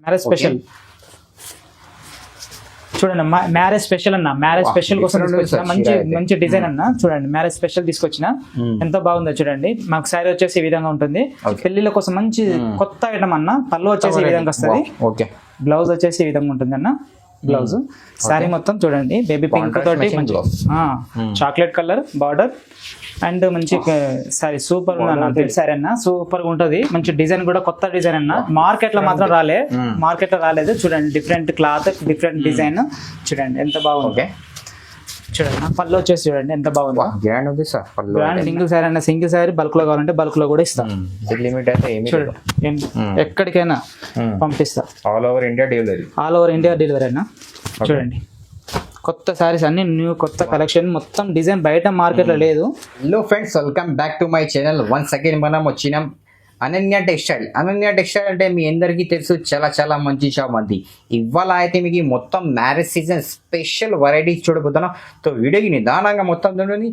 Marriage special చూడండి, marriage special అన్న, marriage special కోసం తీసుకొచ్చిన మంచి మంచి డిజైన్ అన్న. చూడండి మ్యారేజ్ స్పెషల్ తీసుకొచ్చిన ఎంతో బాగుందో చూడండి. మాకు శారీ వచ్చేసి ఈ విధంగా ఉంటుంది. పెళ్లిళ్ళ కోసం మంచి కొత్త ఐటమ్ అన్న. పళ్ళు వచ్చేసి ఈ విధంగా వస్తుంది, బ్లౌజ్ వచ్చేసి ఈ విధంగా ఉంటుంది అన్న. బ్లౌజ్ శారీ మొత్తం చూడండి బేబీ పింక్ తోటి చాక్లెట్ కలర్ బార్డర్ అండ్ మంచి సారీ సూపర్ ఉంది సారీ అన్న. సూపర్ గా ఉంటది, మంచి డిజైన్ కూడా కొత్త డిజైన్ అన్న. మార్కెట్ లో మాత్రం మార్కెట్ లో రాలేదు. చూడండి డిఫరెంట్ క్లాత్, డిఫరెంట్ డిజైన్ చూడండి ఎంత బాగుంది. చూడండి పళ్ళు వచ్చేసి చూడండి ఎంత బాగుంది. గ్రాండ్ సింగిల్ సారీ అన్న. సింగిల్ సారీ బల్క్ లో కావాలంటే బల్క్ లో కూడా ఇస్తాం. చూడండి ఎక్కడికైనా పంపిస్తా. ఆల్ ఓవర్ ఇండియా డెలివరీ అన్న. చూడండి కొత్త సారీస్ అన్ని న్యూ కొత్త కలెక్షన్ మొత్తం డిజైన్ బయట మార్కెట్ లో లేదు. Hello friends, welcome back to my channel. Once again మనం వచ్చినాం అనన్య టెక్స్టైల్. అనన్య టెక్స్టైల్ అంటే మీ అందరికీ తెలుసు, చాలా చాలా మంచి షాప్ అది. ఇవాళ అయితే మీకు మొత్తం మ్యారేజ్ సీజన్ స్పెషల్ వెరైటీస్ చూడబోతున్నాం. సో వీడియోకి నిదానంగా మొత్తం చూడండి.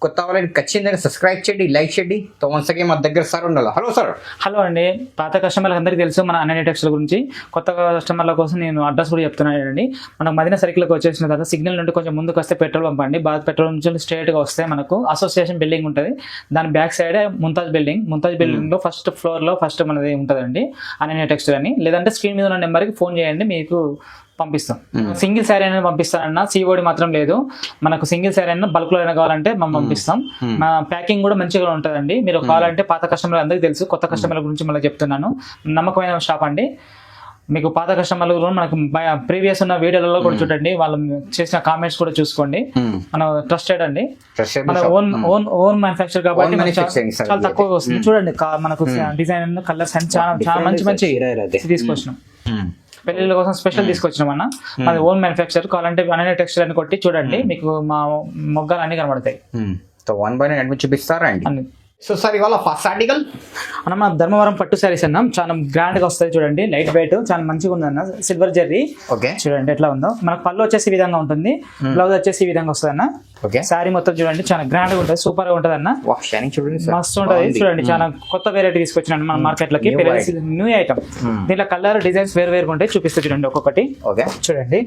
కొత్త వాళ్ళని ఖచ్చితంగా సబ్స్క్రైబ్ చేయండి, లైక్ చేయండి. సో వన్స్ అగైన్ మా దగ్గర సార్ ఉండాలి. Hello sir. హలో అండి. పాత కస్టమర్లకు అందరికీ తెలుసు మన అనన్య టెక్స్టైల్ గురించి. కొత్త కస్టమర్ల కోసం నేను అడ్రస్ కూడా చెప్తున్నానండి. మనకు మదీనా సర్కిల్కి వచ్చేసిన తర్వాత సిగ్నల్ నుండి కొంచెం ముందుకు వస్తే పెట్రోల్ పంపండి. పెట్రోల్ నుంచి స్ట్రైట్గా వస్తే మనకు అసోసియేషన్ బిల్డింగ్ ఉంటుంది. దాని బ్యాక్ సైడ్ ముంతాజ్ బిల్డింగ్లో ఫస్ట్ ఫ్లోర్లో ఫస్ట్ మనది ఉంటుందండి అనన్య టెక్స్టైల్ అని. లేదంటే స్క్రీన్ మీద ఉన్న నెంబర్కి ఫోన్ చేయండి, మీకు పంపిస్తాం. సింగిల్ శారీ అయినా పంపిస్తానన్నా, సిఓడి మాత్రం లేదు. మనకు సింగిల్ శారీ అయినా బల్క్ లో అయినా కావాలంటే మనం పంపిస్తాం. మా ప్యాకింగ్ కూడా మంచిగా ఉంటుందండి. మీరు కావాలంటే పాత కస్టమర్లు అందరికీ తెలుసు, కొత్త కస్టమర్ల గురించి మళ్ళీ చెప్తున్నాను. నమ్మకమైన షాప్ అండి. మీకు పాత కస్టమర్లు కూడా మనకు ప్రీవియస్ ఉన్న వీడియోలలో కూడా చూడండి, వాళ్ళు చేసిన కామెంట్స్ కూడా చూసుకోండి. మనం ట్రస్టెడ్ అండి, మన ఓన్ మ్యానుఫ్యాక్చర్ కాబట్టి చాలా తక్కువ వస్తుంది. చూడండి మనకు డిజైన్ కలర్స్ అండ్ చాలా మంచి తీసుకొచ్చినాం. పెళ్లిళ్ళ కోసం స్పెషల్ తీసుకొచ్చినాం అన్న. అది ఓన్ మ్యానుఫ్యాక్చర్. కావాలంటే అనన్య టెక్స్టైల్ అని కొట్టి చూడండి, మీకు మా మొగ్గాలు అన్ని కనబడతాయి. వన్ బై అడ్మిట్ చూపిస్తారా అండి? సో సార్ ఇవాళ ఫస్ట్ ఆర్టికల్ అన్న మన ధర్మవరం పట్టు శారీస్ అన్న. చాలా గ్రాండ్ గా వస్తాయి చూడండి, లైట్ వెయిట్ చాలా మంచిగా ఉంది అన్న. సిల్వర్ జెర్రీ చూడండి ఎట్లా ఉందో. మనకు పళ్ళు వచ్చేసి ఈ విధంగా ఉంటుంది, బ్లౌజ్ వచ్చేసి ఈ విధంగా వస్తుంది అన్న. శారీ మొత్తం చూడండి చాలా గ్రాండ్ గా ఉంటుంది, సూపర్ గా ఉంటుంది అన్న. మస్తు ఉంటుంది చూడండి. చాలా కొత్త వెరైటీ తీసుకొచ్చినాను మన మార్కెట్ లోకి, న్యూ ఐటమ్. దీంట్లో కలర్ డిజైన్స్ వేరు వేరుగా ఉంటాయి, చూపిస్తే చూడండి ఒక్కొక్కటి. చూడండి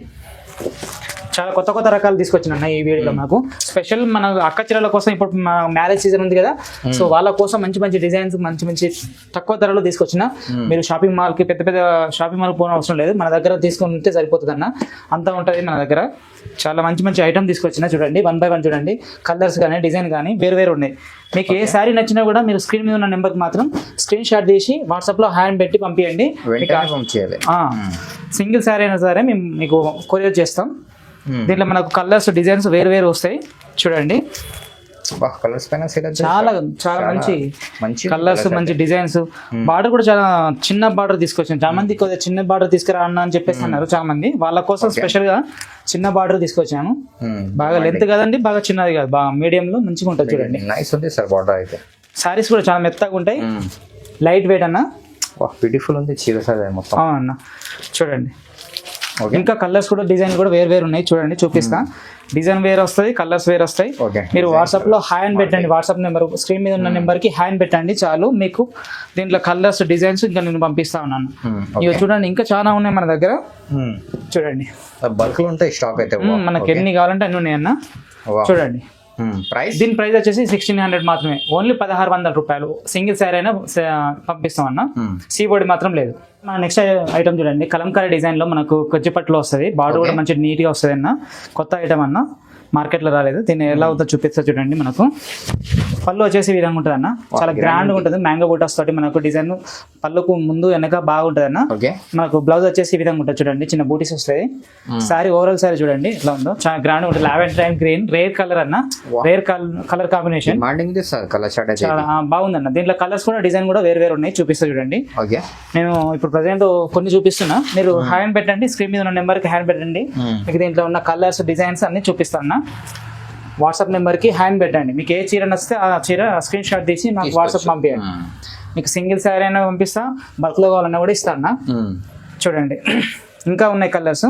చాలా కొత్త కొత్త రకాలు తీసుకొచ్చినా ఈ వీడియోలో. మనకు స్పెషల్ మన అక్క చీరల కోసం ఇప్పుడు మ్యారేజ్ సీజన్ ఉంది కదా, సో వాళ్ళ కోసం మంచి మంచి డిజైన్స్ మంచి తక్కువ ధరలో తీసుకొచ్చిన. మీరు షాపింగ్ మాల్ కి పెద్ద షాపింగ్ మాల్ పోవడం అవసరం లేదు, మన దగ్గర తీసుకుంటే సరిపోతుంది అన్న. అంతా ఉంటుంది మన దగ్గర. చాలా మంచి ఐటమ్ తీసుకొచ్చిన చూడండి. 1 by 1 చూడండి, కలర్స్ కానీ డిజైన్ కానీ వేరు ఉన్నాయి. మీకు ఏ శారీ నచ్చినా కూడా మీరు స్క్రీన్ మీద ఉన్న నెంబర్కి మాత్రం స్క్రీన్ షాట్ తీసి వాట్సాప్ లో హ్యాండ్ పెట్టి పంపించండి. సింగిల్ శారీ అయినా సరే మేము మీకు కొరియర్ చేస్తాం. దీంట్లో మనకు కలర్స్ డిజైన్స్ వేరు వస్తాయి చూడండి. చాలా మంచి కలర్స్, మంచి డిజైన్స్. బార్డర్ కూడా చాలా చిన్న బార్డర్ తీసుకొచ్చాను. చాలా మంది కొద్దిగా చిన్న బార్డర్ తీసుకురా అన్న అని చెప్పేసి అన్నారు చాలా మంది. వాళ్ళ కోసం స్పెషల్ గా చిన్న బార్డర్ తీసుకొచ్చాను. బాగా లెంత్ కదండి, బాగా చిన్నది కాదు, బాగా మీడియం లో మంచిగా ఉంటుంది చూడండి. సారీస్ కూడా చాలా మెత్తగా ఉంటాయి, లైట్ వెయిట్ అన్న. బ్యూటిఫుల్ ఉంది చీర మొత్తం. అవునన్న చూడండి. ఇంకా కలర్స్ కూడా డిజైన్ కూడా వేరు ఉన్నాయి చూడండి, చూపిస్తా. డిజైన్ వేరే వస్తుంది, కలర్స్ వేరే వస్తాయి. మీరు వాట్సాప్ లో హ్యాండ్ పెట్టండి, వాట్సాప్ నెంబర్ స్క్రీన్ మీద ఉన్న నెంబర్ కి హ్యాండ్ పెట్టండి చాలు. మీకు దీంట్లో కలర్స్ డిజైన్స్ ఇంకా నేను పంపిస్తా ఉన్నాను. ఇవి చూడండి ఇంకా చాలా ఉన్నాయి మన దగ్గర. చూడండి బల్క్ లో ఉంటాయి స్టాక్ అయితే, మనకి ఎన్ని కావాలంటే అన్ని ఉన్నాయి అన్న. చూడంండి దీని ప్రైస్ వచ్చేసి 1600 మాత్రమే, ఓన్లీ 1600 రూపాయలు. సింగిల్ శారీ అయినా పంపిస్తాం అన్న, సీబోర్డ్ మాత్రం లేదు. మన నెక్స్ట్ ఐటమ్ చూడండి, కలంకారీ డిజైన్ లో మనకు కొచ్చిపట్టులో వస్తుంది. బార్డర్ కూడా మంచి నీట్ గా వస్తుంది అన్న. కొత్త ఐటమ్ అన్న, మార్కెట్ లో రాలేదు. దీన్ని ఎలా అవుతుందో చూపిస్తా చూడండి. మనకు పళ్ళు వచ్చేసి ఈ విధంగా ఉంటుంది అన్న, చాలా గ్రాండ్ గా ఉంటుంది. మ్యాంగో బూటాస్ తోటి మనకు డిజైన్ పళ్ళుకు ముందు వెనక బాగుంటుంది అన్న. మనకు బ్లౌజ్ వచ్చేసి ఈ విధంగా ఉంటుంది చూడండి, చిన్న బూటీస్ వస్తాయి. సారీ ఓవరాల్ సారీ చూడండి ఎట్లా ఉందో, చాలా గ్రాండ్ ఉంటుంది. Lavender and green rare colour అన్న, రేర్ కలర్ కాంబినేషన్ చాలా బాగుంది అన్న. దీంట్లో కలర్స్ కూడా డిజైన్ కూడా వేరు ఉన్నాయి, చూపిస్తా చూడండి. నేను ఇప్పుడు ప్రజెంట్ కొన్ని చూపిస్తున్నా, మీరు హ్యాండ్ పెట్టండి, స్క్రీన్ మీద ఉన్న నెంబర్ కి హ్యాండ్ పెట్టండి. మీకు దీంట్లో ఉన్న కలర్స్ డిజైన్స్ అన్ని చూపిస్తాను. వాట్సాప్ నెంబర్కి హ్యాండ్ పెట్టండి. మీకు ఏ చీర నచ్చితే ఆ చీర స్క్రీన్ షాట్ తీసి నాకు వాట్సాప్ పంపించండి. మీకు సింగిల్ శారీ అయినా పంపిస్తా, బల్క్లో కావాలన్నా కూడా ఇస్తాను. చూడండి ఇంకా ఉన్నాయి కలర్స్,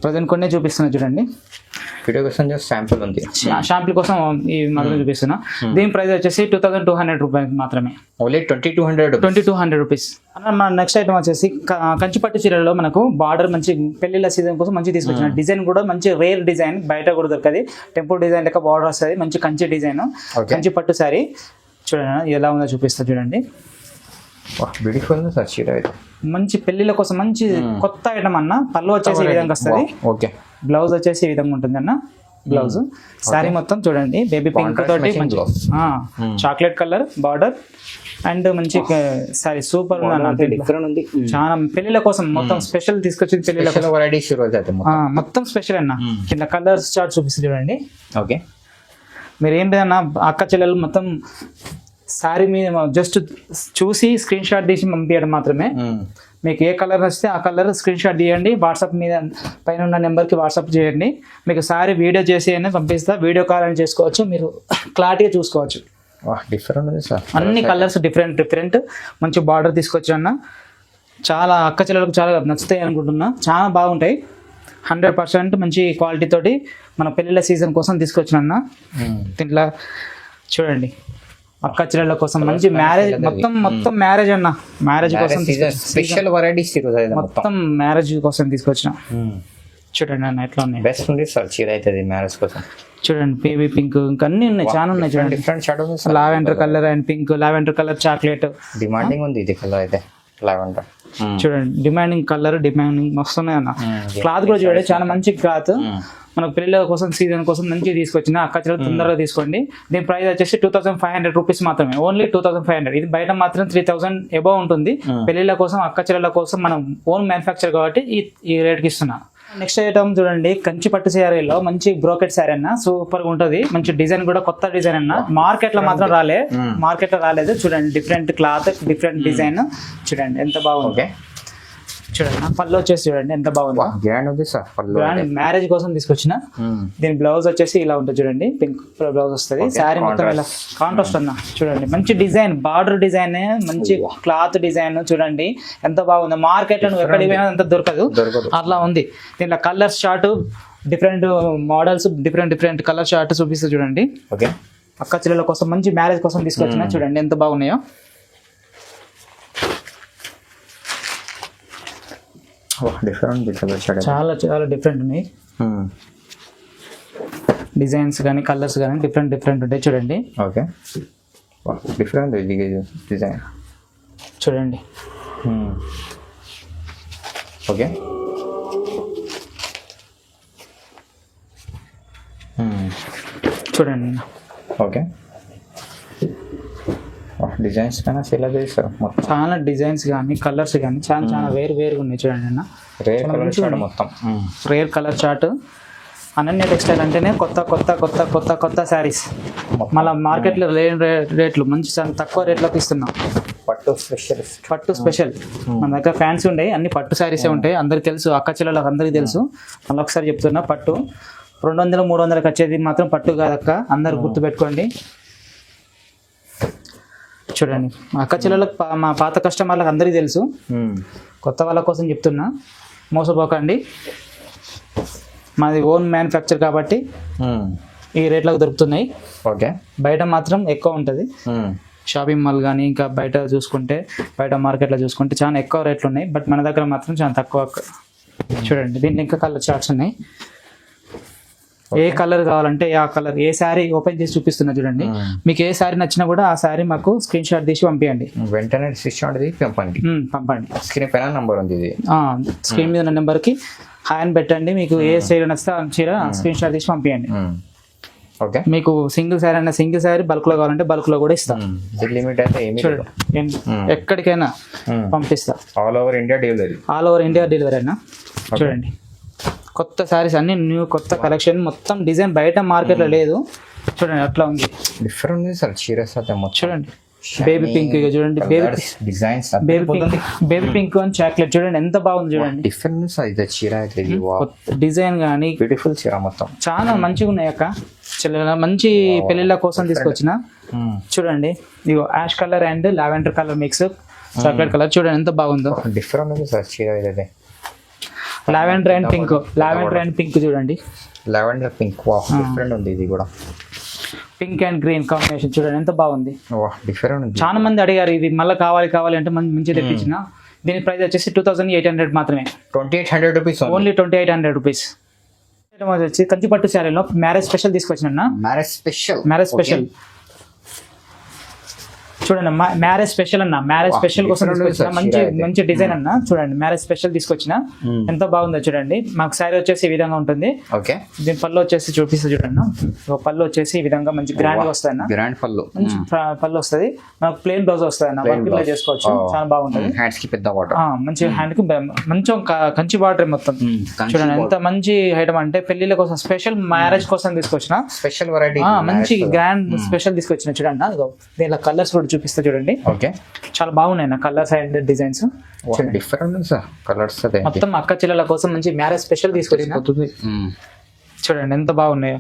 ప్రజెంట్ కొన్ని చూపిస్తున్నా చూడండి. వీడియో కోసం జస్ట్ శాంపుల్ ఉంది. షాంపుల్ కోసం ఈ మాత్రం చూపిస్తున్నా. దీని ప్రైస్ వచ్చేసి 2200 రూపాయలు మాత్రమే. Only 2200 rupees. మన నెక్స్ట్ ఐటమ్ వచ్చేసి కంచిపట్టు చీరలో మనకు బార్డర్ మంచి పెళ్లిళ్ళ సీజన్ కోసం మంచి తీసుకొచ్చిన డిజైన్ కూడా మంచి రేర్ డిజైన్, బయట కూడా దొరకది. టెంపుల్ డిజైన్ లెక్క బార్డర్ వస్తుంది, మంచి కంచి డిజైన్, కంచి పట్టు శారీ. చూడండి ఎలా ఉందో చూపిస్తా చూడండి. బ్యూటిఫుల్ సార్ చీర అయితే. మంచి పెళ్లిళ్ళ కోసం మంచి కొత్త ఐటమ్ అన్న. పళ్ళు వచ్చేసి ఈ విధంగా వస్తుంది. ఓకే. బ్లౌజ్ వచ్చేసి ఈ విధంగా ఉంటుంది అన్న. బ్లౌజ్ శారీ మొత్తం చూడండి బేబీ పింక్ తోటి చాక్లెట్ కలర్ బార్డర్ అండ్ మంచి సారీ సూపర్ ఉంది. చాలా పెళ్లిళ్ళ కోసం మొత్తం స్పెషల్ తీసుకొచ్చింది. పెళ్లిళ్ళ మొత్తం స్పెషల్ అన్న. కింద కలర్స్ చార్ట్ చూపిస్తుంది చూడండి. ఓకే. మీరు ఏంటన్నా అక్క చెల్లెలు మొత్తం శారీ మీద జస్ట్ చూసి స్క్రీన్ షాట్ తీసి పంపించడం మాత్రమే. మీకు ఏ కలర్ వస్తే ఆ కలర్ స్క్రీన్ షాట్ తీయండి, వాట్సాప్ మీద పైన ఉన్న నెంబర్కి వాట్సాప్ చేయండి. మీకు సారీ వీడియో చేసి అయినా పంపిస్తా, వీడియో కాల్ అని చేసుకోవచ్చు, మీరు క్లారిటీగా చూసుకోవచ్చు. అన్ని కలర్స్ డిఫరెంట్ మంచి బార్డర్ తీసుకొచ్చు అన్న. చాలా అక్క చెల్లెలకు చాలా నచ్చుతాయి అనుకుంటున్నా. చాలా బాగుంటాయి. 100% మంచి క్వాలిటీ తోటి మన పెళ్ళిళ్ళ సీజన్ కోసం తీసుకొచ్చిన అన్న. దీంట్లో చూడండి అక్క చెల్లెళ్ళ కోసం మంచి మ్యారేజ్ మొత్తం మ్యారేజ్ అన్న. మ్యారేజ్ కోసం స్పెషల్ వెరైటీస్ మొత్తం మ్యారేజ్ కోసం తీసుకొచ్చిన. చూడండి అన్న ఎట్లా ఉన్నాయి. బెస్ట్ ఉంది సార్ చీర అయితే మ్యారేజ్ కోసం. చూడండి బేబీ పింక్ ఇంకా అన్ని ఉన్నాయి, చాలా ఉన్నాయి. చూడండి different shadows, lavender colour and pink, lavender colour chocolate demanding ఉంది ఇది కలర్ అయితే. లావెండర్ చూడండి డిమాండింగ్ కలర్, డిమాండింగ్ వస్తున్నాయి అన్న. క్లాత్ కూడా చూడండి చాలా మంచి క్లాత్. మనకు పెళ్లిళ్ళ కోసం సీజన్ కోసం మంచిగా తీసుకొచ్చిన. అక్క చెల్లెలు తొందరగా తీసుకోండి. దీని ప్రైస్ వచ్చేసి 2500 రూపీస్ మాత్రమే. ఓన్లీ 2500. ఇది బయట మాత్రం 3000 ఎబో ఉంటుంది. పెళ్లిళ్ళ కోసం అక్క చెల్లెల కోసం మనం ఓన్ మ్యానుఫ్యాక్చర్ కాబట్టి ఈ రేట్కి ఇస్తున్నా. నెక్స్ట్ ఐటమ్ చూడండి కంచి పట్టు శారీలో మంచి బ్రోకెట్ శారీ అన్న. సూపర్ గా ఉంటది. మంచి డిజైన్ కూడా కొత్త డిజైన్ అన్న. మార్కెట్ లో మాత్రం రాలేదు. చూడండి డిఫరెంట్ క్లాత్, డిఫరెంట్ డిజైన్. చూడండి ఎంత బాగుంది. చూడండి పళ్ళు వచ్చేసి చూడండి ఎంత బాగుంది. గ్రాండ్ మ్యారేజ్ కోసం తీసుకొచ్చిన. దీని బ్లౌజ్ వచ్చేసి ఇలా ఉంటుంది చూడండి, పింక్ బ్లౌజ్ వస్తుంది. శారీ మొత్తం ఇలా కాంట్రాస్ట్ అన్న. చూడండి మంచి డిజైన్, బార్డర్ డిజైన్, మంచి క్లాత్ డిజైన్. చూడండి ఎంత బాగుంది. మార్కెట్ లో నువ్వు ఎక్కడికి పోయినా అంత దొరకదు, అట్లా ఉంది. దీంట్లో colours chart, different models, different colour chart చూపిస్తే చూడండి. అక్క చెల్లెల కోసం మంచి మ్యారేజ్ కోసం తీసుకొచ్చిన. చూడండి ఎంత బాగున్నాయో. చాలా డిఫరెంట్ ఉన్నాయి. డిజైన్స్ కానీ కలర్స్ కానీ డిఫరెంట్ ఉంటాయి. చూడండి ఓకే డిఫరెంట్ డిజైన్ చూడండి. ఓకే చూడండి. ఓకే డిజైన్స్ కానీ ఎలా చేస్తారు మొత్తం. చాలా డిజైన్స్ కానీ కలర్స్ కానీ చాలా వేరుగా ఉన్నాయి. చూడండి అన్న మొత్తం rare colour chart. Ananya textile అంటేనే కొత్త శారీస్. మళ్ళీ మార్కెట్లో లేని రేట్లు మంచి తక్కువ రేట్లోకి ఇస్తున్నాం. పట్టు స్పెషల్ మన దగ్గర ఫ్యాన్సీ ఉంటాయి, అన్ని పట్టు శారీసే ఉంటాయి. అందరికి తెలుసు, అక్క చెల్లెలకు అందరికి తెలుసు. మళ్ళీ ఒకసారి చెప్తున్నా, పట్టు 200-300 వచ్చేది మాత్రం పట్టు కాదక్క, అందరు గుర్తుపెట్టుకోండి. చూడండి అక్క చెల్లెలకు మా పాత కస్టమర్లకు అందరికీ తెలుసు, కొత్త వాళ్ళ కోసం చెప్తున్నా, మోసపోకండి. మాది ఓన్ మ్యానుఫ్యాక్చర్ కాబట్టి ఈ రేట్లకు దొరుకుతున్నాయి. ఓకే బయట మాత్రం ఎక్కువ ఉంటుంది. షాపింగ్ మాల్ కానీ ఇంకా బయట చూసుకుంటే, బయట మార్కెట్లో చూసుకుంటే చాలా ఎక్కువ రేట్లు ఉన్నాయి. బట్ మన దగ్గర మాత్రం చాలా తక్కువ. చూడండి దీంట్లో ఇంకా కలర్ చార్ట్స్ ఉన్నాయి. ఏ కలర్ కావాలంటే ఆ కలర్, ఏ శారీ ఓపెన్ చేసి చూపిస్తున్నా చూడండి. మీకు ఏ శారీ నచ్చినా కూడా ఆ శారీ మాకు స్క్రీన్ షాట్ తీసి పంపించండి. వెంటనే పంపండి. స్క్రీన్ పైన నంబర్ ఉంది, స్క్రీన్ మీద ఉన్న నెంబర్కి హాయ్ అని పెట్టండి. మీకు ఏ చీర నచ్చితే ఆ చీర స్క్రీన్ షాట్ తీసి పంపించండి. ఓకే మీకు సింగిల్ శారీ అయినా సింగిల్ శారీ, బల్క్ లో కావాలంటే బల్క్ లో కూడా ఇస్తాం. లిమిట్ అయితే ఎక్కడికైనా పంపిస్తా. ఆల్ ఓవర్ ఇండియా డెలివరీ అయినా. చూడండి కొత్త శారీస్ అన్ని న్యూ, కొత్త కలెక్షన్, మొత్తం డిజైన్ బయట మార్కెట్లో లేదు. చూడండి అట్లా ఉంది. డిఫరెంట్ సార్ చీరస్ అయితే చూడండి. బేబీ పింక్ చూడండి, డిజైన్స్ బేబీ పింక్ అని చాక్లెట్ చూడండి ఎంత బాగుంది. చూడండి డిఫరెన్స్ అయితే చీర అయితే డిజైన్ కానీ బ్యూటిఫుల్ చీర మొత్తం చాలా మంచిగా ఉన్నాయి. అక్క చెల్లెల మంచి పెళ్లిళ్ళ కోసం తీసుకొచ్చిన. చూడండి ఇగో ash colour and lavender colour mix, chocolate colour. చూడండి ఎంత బాగుందో. డిఫరెంట్ ఉంది సార్ చీర అయితే. లావెండర్ అండ్ పింక్ చూడండి. లెవెండర్ పింక్ వా డిఫరెంట్ ఉంది ఇది కూడా. పింక్ అండ్ గ్రీన్ కాంబినేషన్ చూడండి ఎంత బాగుంది. వా డిఫరెంట్ ఉంది. చాలా మంది అడిగారు ఇది మళ్ళీ కావాలి అంటే మంచి తెప్పించిన. దీని ప్రైస్ వచ్చేసి 2800 మాత్రమే. 2800 రూపీస్ ఓన్లీ 2800 రూపీస్. వచ్చి కంచిపట్టు శారీలో మ్యారేజ్ స్పెషల్ తీసుకొచ్చిన. మ్యారేజ్ స్పెషల్ చూడండి మ్యారేజ్ స్పెషల్ అన్న. మ్యారేజ్ స్పెషల్ కోసం తీసుకొచ్చిన మంచి డిజైన్ అన్న. చూడండి మ్యారేజ్ స్పెషల్ తీసుకొచ్చిన ఎంత బాగుందో చూడండి. మాకు శారీ వచ్చేసి ఈ విధంగా ఉంటుంది. ఓకే. దీని పళ్ళు వచ్చేసి చూపిస్తా చూడండి. పళ్ళు వచ్చేసి ఈ విధంగా మంచి గ్రాండ్ గా వస్తాయి అన్న. గ్రాండ్ పళ్ళు మంచి పళ్ళు వస్తుంది. మనకు ప్లెయిన్ బ్లౌజ్ వస్తాయి అన్న. వర్క్ ఇలా చేసుకోవచ్చు. చాలా బాగుంటుంది. హ్యాండ్స్ కి పెద్ద బార్డర్. మంచి హ్యాండ్ కి మంచి కంచి బార్డర్ మొత్తం చూడండి ఎంత మంచి ఐటమ్ అంటే పెళ్లిళ్ళ కోసం స్పెషల్ మ్యారేజ్ కోసం తీసుకొచ్చిన స్పెషల్ వెరైటీ. మంచి గ్రాండ్ స్పెషల్ తీసుకొచ్చిన చూడండి. దీనిలో కలర్స్ కూడా చూపిస్తా చూడండి. ఓకే. చాలా బాగున్నాయి నా colours and designs. Different colours మొత్తం అక్క చెల్లెల కోసం మంచి మ్యారేజ్ స్పెషల్ తీసుకొచ్చిన. చూడండి ఎంత బాగున్నాయో.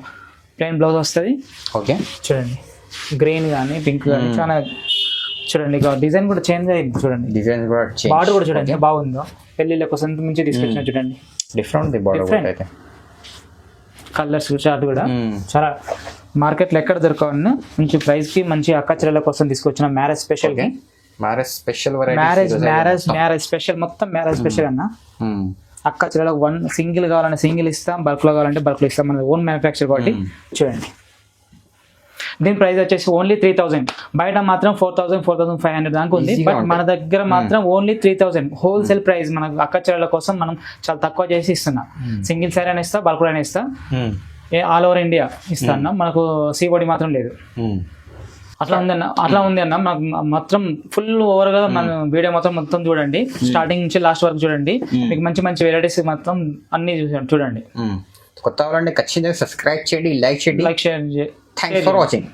ప్లెయిన్ బ్లౌజ్ వస్తుంది. ఓకే. చూడండి గ్రీన్ కానీ పింక్ కానీ చాలా చూడండి. ఇక డిజైన్ కూడా చేంజ్ అయింది చూడండి. డిజైన్ కూడా బార్డర్ కూడా చూడండి ఎంత బాగుందో. పెళ్లిళ్ళ కోసం ఎంత మంచి తీసుకొచ్చిన చూడండి. డిఫరెంట్ బార్డర్ అయితే. కలర్స్ చార్ట్ కూడా చాలా మార్కెట్లో ఎక్కడ దొరకవన్న మంచి ప్రైస్ కి మంచి అక్క చెల్లెల కోసం తీసుకొచ్చిన మ్యారేజ్ స్పెషల్ కి. మ్యారేజ్ స్పెషల్ మ్యారేజ్ స్పెషల్ మొత్తం మ్యారేజ్ స్పెషల్ అన్న. అక్క చెల్లెలకు సింగిల్ కావాలంటే సింగిల్ ఇస్తాం, బల్క్ లో కావాలంటే బల్క్ లో ఇస్తాం. మన ఓన్ మ్యానుఫ్యాక్చర్ కాబట్టి చూడండి. దీని ప్రైస్ వచ్చేసి ఓన్లీ 3000. బయట మాత్రం 4500 దాకా ఉంది. బట్ మన దగ్గర మాత్రం ఓన్లీ 3000 హోల్సేల్ ప్రైస్. మన అక్క చెల్లెల కోసం మనం చాలా తక్కువ చేసి ఇస్తున్నాం. సింగిల్ సారీ అని ఇస్తా, బల్క్ అని ఇస్తా, ఆల్ ఓవర్ ఇండియా ఇస్తా అన్న. మనకు సీబోడి మాత్రం లేదు. అట్లా ఉంది అన్న. మనకు మొత్తం ఫుల్ ఓవర్ గా మన వీడియో మొత్తం చూడండి. స్టార్టింగ్ నుంచి లాస్ట్ వరకు చూడండి. మీకు మంచి వెరైటీస్ మొత్తం అన్ని చూడండి. కొత్త వాళ్ళని ఖచ్చితంగా సబ్స్క్రైబ్ చేయండి, లైక్ చేయండి. Thanks for watching.